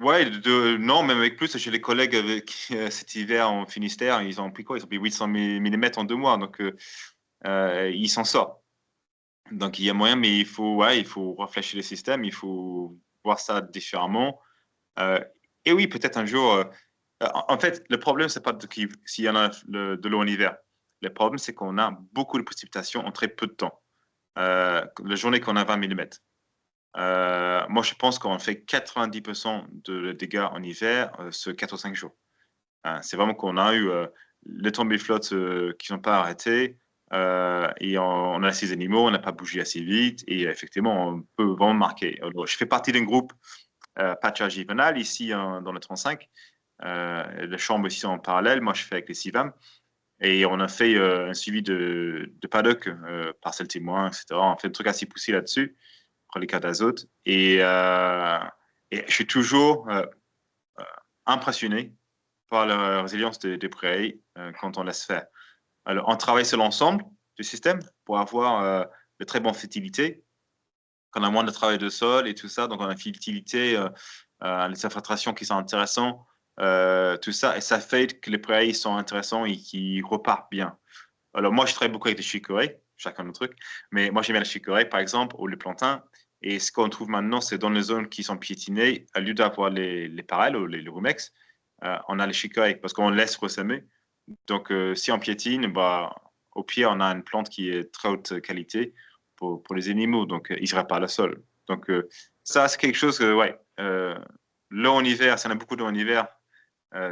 Ouais, non, même avec plus, j'ai les collègues avec cet hiver en Finistère, ils ont pris quoi? Ils ont pris 800 mm en 2 mois. Donc, ils s'en sortent. Donc, il y a moyen, mais il faut réfléchir le système, il faut voir ça différemment. Et oui, peut-être un jour. En fait, le problème, c'est pas s'il y en a de l'eau en hiver. Le problème, c'est qu'on a beaucoup de précipitations en très peu de temps. La journée qu'on a 20 mm. Moi, je pense qu'on fait 90% de dégâts en hiver ce 4 ou 5 jours. C'est vraiment qu'on a eu les tombées flottes qui n'ont pas arrêté. Et on a ces animaux, on n'a pas bougé assez vite. Et effectivement, on peut vraiment marquer. Alors, je fais partie d'un groupe pâturage hivernal ici dans le 35. Les chambres ici sont en parallèle. Moi, je fais avec les CIVAM. Et on a fait un suivi de paddock, parcelle témoin, etc. On fait un truc assez poussé là-dessus, pour les cas d'azote. Et je suis toujours impressionné par la résilience des prairies quand on laisse faire. Alors, on travaille sur l'ensemble du système pour avoir de très bonnes fertilités. Quand on a moins de travail de sol et tout ça, donc on a une fertilité, les infiltrations qui sont intéressantes, tout ça, et ça fait que les prairies sont intéressants et qui repartent bien. Alors, moi, je travaille beaucoup avec des chicorées, chacun notre truc, mais moi, j'aime bien les chicorées, par exemple, ou les plantains. Et ce qu'on trouve maintenant, c'est dans les zones qui sont piétinées, au lieu d'avoir les parelles ou les rumex, on a les chicorées parce qu'on laisse ressemer. Donc, si on piétine, bah, au pire, on a une plante qui est très haute qualité pour les animaux, donc ils ne seraient pas le sol. Donc, ça, c'est quelque chose que, ouais, l'eau en hiver, si on a beaucoup d'eau en hiver,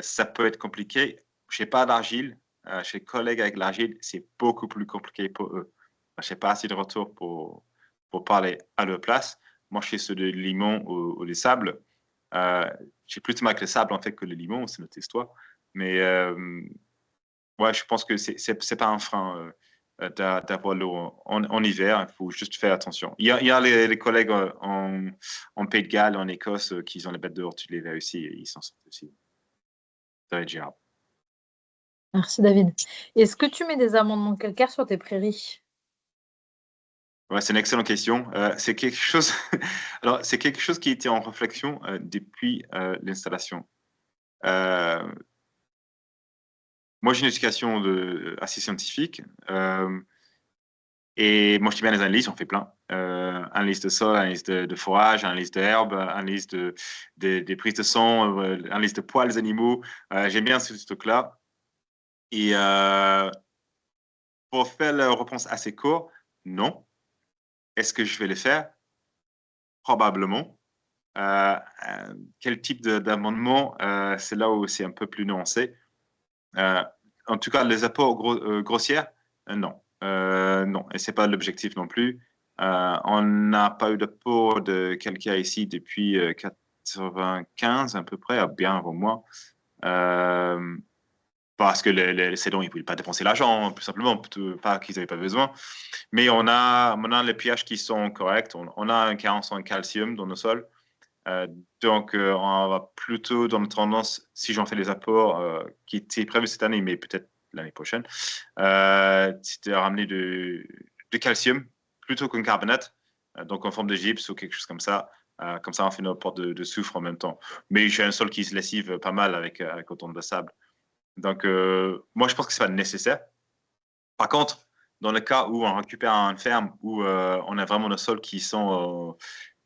ça peut être compliqué. Je n'ai pas d'argile. Chez les collègues avec l'argile, c'est beaucoup plus compliqué pour eux. Je n'ai pas assez de retour pour parler à leur place. Moi, je suis ceux de limon ou des sables. J'ai plus de mal avec les sables en fait que le limon, c'est notre histoire. Mais ouais, je pense que c'est pas un frein d'avoir l'eau en hiver. Il faut juste faire attention. Il y a les collègues en Pays de Galles, en Écosse, qui ont les bêtes dehors tout l'hiver aussi. Et ils s'en sortent aussi. Ça va être gérable. Merci David. Est-ce que tu mets des amendements calcaires sur tes prairies? Ouais, c'est une excellente question. C'est quelque chose. Alors, c'est quelque chose qui était en réflexion depuis l'installation. Moi, j'ai une éducation assez scientifique. Et moi, je dis bien les analyses, on fait plein. Analyse de sol, analyse de fourrage, analyse d'herbe, analyse des prises de sang, analyse de poils des animaux. J'aime bien ce truc-là. Et pour faire la réponse assez courte, non. Est-ce que je vais le faire? Probablement. Quel type d'amendement? C'est là où c'est un peu plus nuancé. En tout cas, les apports grossières, non. Non, et c'est pas l'objectif non plus. On n'a pas eu d'apport de calcaire ici depuis 95 à peu près, bien avant moi. Parce que les cédons, ils ne voulaient pas dépenser l'argent, tout simplement, pas qu'ils n'avaient pas besoin. Mais on a les pH qui sont corrects. On a une carence en calcium dans nos sols. Donc, on va plutôt dans la tendance, si j'en fais les apports qui étaient prévus cette année, mais peut-être l'année prochaine, c'était de ramener de calcium plutôt qu'un carbonate, donc en forme de gypse ou quelque chose comme ça. Comme ça, on fait nos apports de soufre en même temps. Mais j'ai un sol qui se lessive pas mal avec autant de sable. Donc, moi, je pense que c'est pas nécessaire. Par contre, dans le cas où on récupère une ferme où on a vraiment nos sols qui sont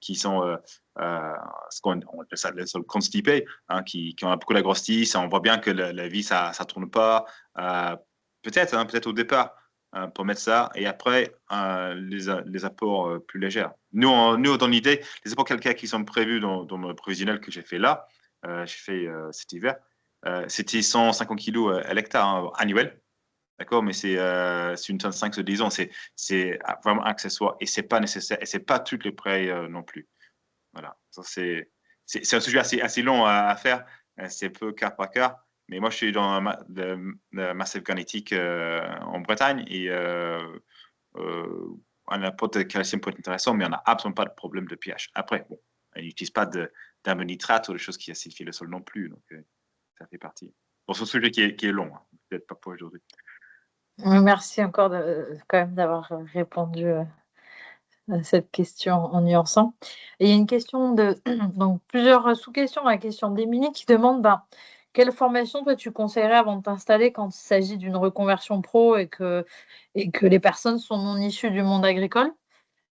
ce qu'on appelle ça les sols constipés, hein, qui ont beaucoup la grosse tisse, on voit bien que la vie ça tourne pas. Peut-être au départ pour mettre ça et après les apports plus légers. Nous dans l'idée, les apports calcaires qui sont prévus dans le prévisionnel que j'ai fait là, j'ai fait cet hiver, c'était 150 kilos à l'hectare annuel. D'accord, mais c'est une tonne 5 de 10 ans, c'est vraiment accessoire et c'est pas nécessaire et c'est pas toutes les prêts non plus. Voilà, c'est un sujet assez long à faire, c'est peu cas par cas, mais moi je suis dans le Massif granitique en Bretagne et un apport de calcium peut être intéressant, mais on n'a absolument pas de problème de pH. Après, bon, on n'utilise pas d'ammonitrate ou des choses qui acidifient le sol non plus, donc ça fait partie. Bon, c'est un sujet qui est long, hein, peut-être pas pour aujourd'hui. Merci encore quand même d'avoir répondu à cette question en nuançant. Et il y a une question donc plusieurs sous-questions à la question d'Émilie qui demande quelle formation toi tu conseillerais avant de t'installer quand il s'agit d'une reconversion pro et que les personnes sont non issues du monde agricole?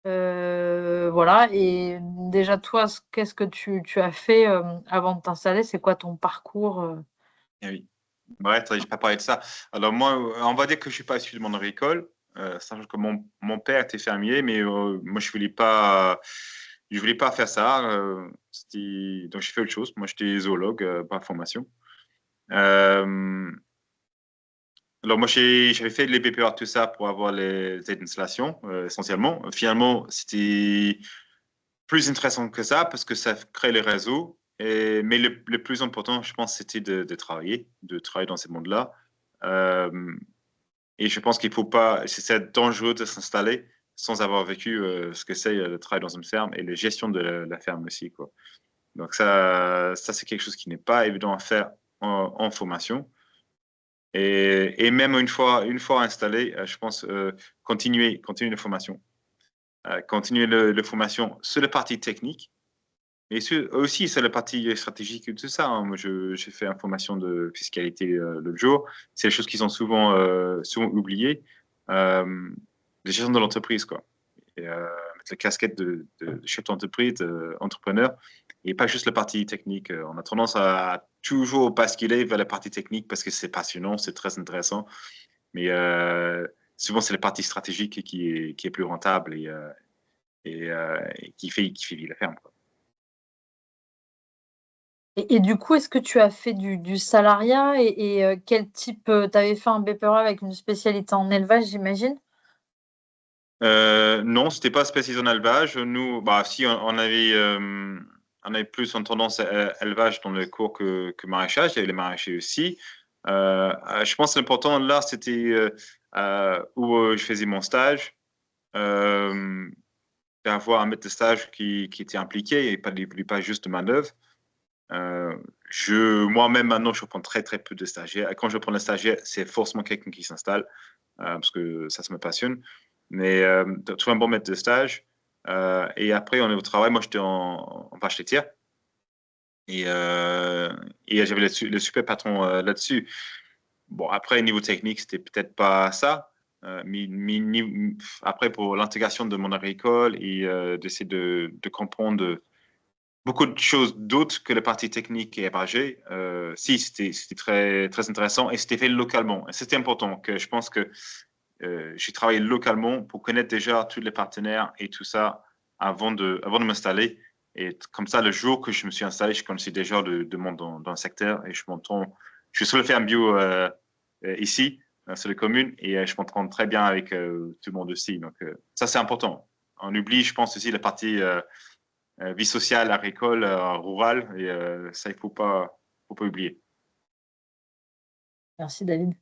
Voilà. Et déjà, toi, qu'est-ce que tu as fait avant de t'installer? C'est quoi ton parcours? Eh oui. Ouais, j'ai pas parlé de ça. Alors moi, on va dire que je suis pas issu de mon agricole, sachant que mon père était fermier, mais moi je voulais pas faire ça. Donc j'ai fait autre chose. Moi, j'étais zoologue par formation. Euh, alors moi, j'avais fait les BPA, tout ça pour avoir les aides d'installation, essentiellement. Finalement, c'était plus intéressant que ça parce que ça crée les réseaux. Mais le plus important, je pense, c'était de travailler dans ce monde-là. Euh, et je pense qu'il faut pas, c'est dangereux de s'installer sans avoir vécu ce que c'est le travail dans une ferme et la gestion de la ferme aussi, quoi. Donc ça c'est quelque chose qui n'est pas évident à faire en formation. Et même une fois installé, je pense continuer la formation, continuer la formation sur la partie technique, et aussi sur la partie stratégique et tout ça. Hein. Moi, j'ai fait une formation de fiscalité l'autre jour. C'est des choses qui sont souvent oubliées. Euh, la gestion de l'entreprise, quoi. Et, mettre la casquette de chef d'entreprise, entrepreneur, et pas juste la partie technique. On a tendance à toujours basculer vers la partie technique parce que c'est passionnant, c'est très intéressant. Mais souvent, c'est la partie stratégique qui est plus rentable et qui fait vivre la ferme, quoi. Et du coup, est-ce que tu as fait du salariat et quel type, tu avais fait un BPRE avec une spécialité en élevage, j'imagine? Non, c'était pas spécialisé en élevage. Nous, bah, si on avait plus en tendance à élevage dans le cours que maraîchage. Il y avait les maraîchers aussi. Je pense que l'important là, c'était où je faisais mon stage, euh, d'avoir un maître de stage qui était impliqué et pas juste de manœuvre. Euh, moi-même maintenant, je prends très très peu de stagiaires. Quand je prends un stagiaire, c'est forcément quelqu'un qui s'installe parce que ça me passionne. Mais de trouver un bon maître de stage. Et après, on est au travail. Moi, j'étais en vache laitière. Et, euh, et j'avais le super patron là-dessus. Bon, après, niveau technique, c'était peut-être pas ça. Après, pour l'intégration de mon agricole et d'essayer de comprendre beaucoup de choses d'autres que la partie technique et hébergée. Si, c'était très, très intéressant et c'était fait localement. Et c'était important que je pense que j'ai travaillé localement pour connaître déjà tous les partenaires et tout ça avant de m'installer. Et comme ça, le jour que je me suis installé, je connaissais déjà le monde dans le secteur et je suis sur le ferme bio ici, sur les communes, et je m'entends très bien avec tout le monde aussi. Donc, ça, c'est important. On oublie, je pense aussi, la partie vie sociale, agricole, rurale, et ça, faut pas oublier. Merci, David.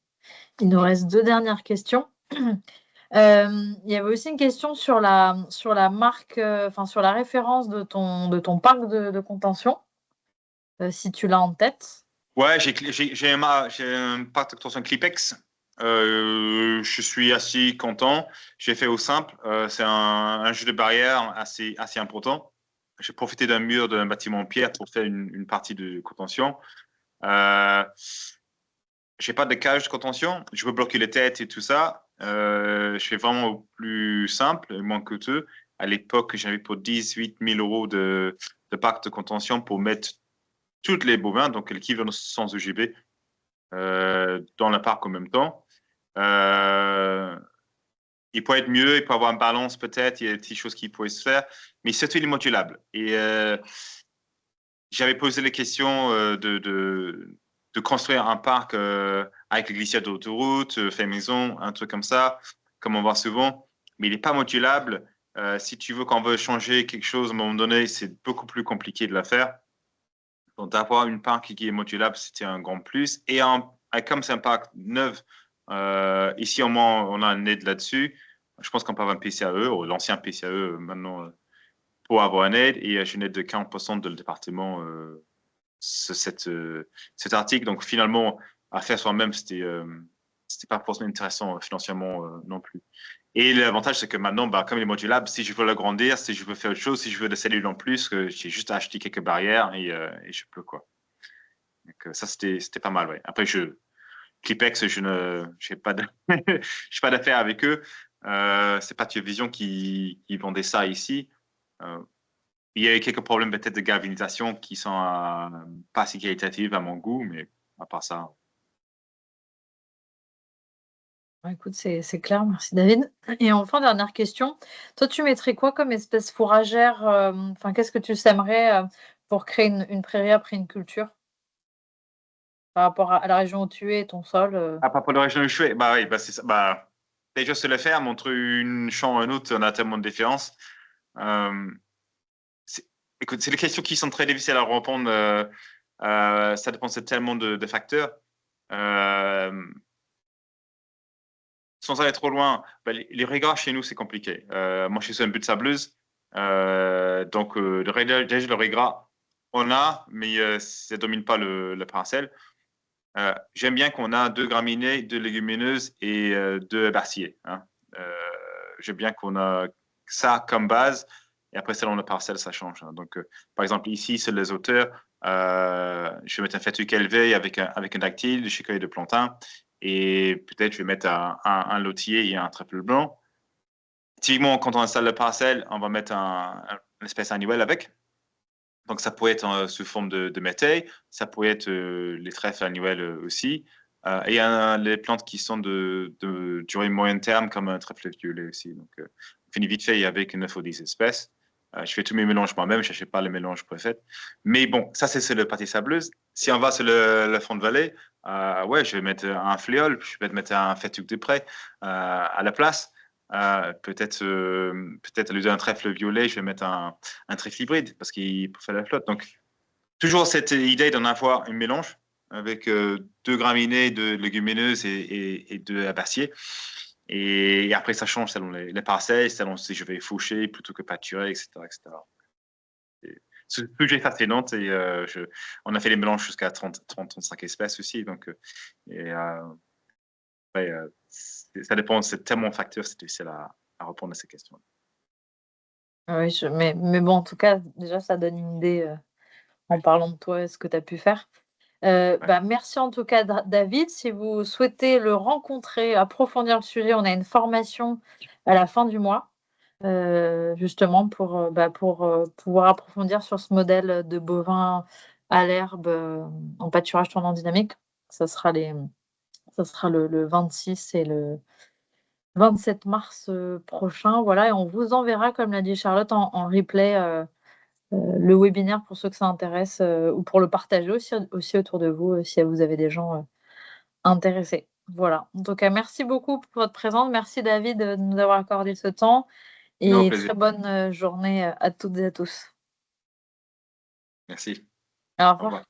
Il nous reste deux dernières questions. Il y avait aussi une question sur la marque, enfin sur la référence de ton parc de contention, si tu l'as en tête. Ouais, j'ai un parc d'attention Clipex. Je suis assez content. J'ai fait au simple. C'est un jeu de barrière assez important. J'ai profité d'un mur d'un bâtiment en pierre pour faire une partie de contention. Euh, j'ai pas de cage de contention. Je veux bloquer les têtes et tout ça. Je fais vraiment au plus simple et moins coûteux. À l'époque, j'avais pour 18 000 € de parc de contention pour mettre toutes les bovins, donc l'équivalent sans EGB, dans le parc en même temps. Euh, il peut être mieux, il peut avoir une balance peut-être, il y a des petites choses qui pourraient se faire, mais surtout il est modulable. Et j'avais posé les questions de construire un parc avec les glissades d'autoroute, fait maison, un truc comme ça, comme on voit souvent, mais il n'est pas modulable. Si tu veux qu'on veut changer quelque chose à un moment donné, c'est beaucoup plus compliqué de la faire. Donc, d'avoir une parc qui est modulable, c'était un grand plus. Comme c'est un parc neuf, ici au moins on a un aide là-dessus. Je pense qu'on peut avoir un PCAE, ou l'ancien PCAE maintenant, pour avoir un aide. Et j'ai une aide de 40% de le département cet article. Donc finalement, à faire soi-même, c'était pas forcément intéressant financièrement non plus. Et l'avantage, c'est que maintenant, bah, comme il est modulable, si je veux l'agrandir, si je veux faire autre chose, si je veux des cellules en plus, j'ai juste à acheter quelques barrières et je peux, quoi. Donc, ça, c'était pas mal, ouais. Après, Clipex, je n'ai pas de, j'ai pas d'affaire avec eux. C'est Pâture Vision qui vendait ça ici. Il y a eu quelques problèmes peut-être de galvanisation qui sont pas si qualitatifs à mon goût, mais à part ça. Écoute, c'est clair, merci David. Et enfin, dernière question, toi, tu mettrais quoi comme espèce fourragère, enfin, qu'est-ce que tu sèmerais, pour créer une prairie après une culture? Par rapport à la région où tu es et ton sol, À propos de la région où je suis, bah oui, bah c'est ça. Bah, déjà, se le faire, entre une champ et une autre, on a tellement de différences. Écoute, c'est des questions qui sont très difficiles à répondre. Ça dépend tellement de facteurs. Sans aller trop loin, bah, les régats chez nous, c'est compliqué. Moi, je suis sur une butte sableuse. Donc, déjà, le régras, on a, mais ça ne domine pas le parcelle. J'aime bien qu'on a 2 graminées, 2 légumineuses et 2 herbacées. Hein. J'aime bien qu'on a ça comme base. Et après, selon le parcelle, ça change. Hein. Donc, par exemple, ici, c'est les auteurs. Je vais mettre un fatuc élevé avec un dactyle, du chicory de plantain. Et peut-être je vais mettre un lotier et un trèfle blanc. Typiquement, quand on installe le parcelle, on va mettre une espèce annuel avec. Donc, ça pourrait être sous forme de métail, ça pourrait être les trèfles annuels aussi. Et il y a les plantes qui sont de durée moyen terme, comme un trèfle violet aussi. Donc, on finit vite fait avec 9 ou 10 espèces. Je fais tous mes mélanges moi-même, je n'achète pas les mélanges préfaits. Mais bon, ça, c'est le pâté sableuse. Si on va sur le fond de vallée, ouais, je vais mettre un fléau, je vais mettre un fétuc de près à la place. Peut-être au lieu d'un trèfle violet, je vais mettre un trèfle hybride parce qu'il peut faire la flotte. Donc, toujours cette idée d'en avoir un mélange avec 2 graminées, 2 légumineuses et 2 herbacées. Et après, ça change selon les parcelles, selon si je vais faucher plutôt que pâturer, etc. etc. C'est un sujet fascinant et on a fait des mélanges jusqu'à 30-35 espèces aussi. Donc, ouais, ça dépend, c'est tellement de facteurs, c'est difficile à répondre à ces questions. oui, mais bon, en tout cas, déjà, ça donne une idée, en parlant de toi et ce que tu as pu faire. Ouais. Bah, merci en tout cas David. Si vous souhaitez le rencontrer, approfondir le sujet, on a une formation à la fin du mois, justement pour pouvoir approfondir sur ce modèle de bovin à l'herbe, en pâturage tournant dynamique. Ça sera le 26 et le 27 mars, prochain, voilà, et on vous enverra, comme l'a dit Charlotte, en replay, le webinaire pour ceux que ça intéresse, ou pour le partager aussi autour de vous, si vous avez des gens, intéressés. Voilà. En tout cas, merci beaucoup pour votre présence. Merci David, de nous avoir accordé ce temps Non, au et plaisir. très bonne, journée, à toutes et à tous. Merci. Au Au revoir. revoir.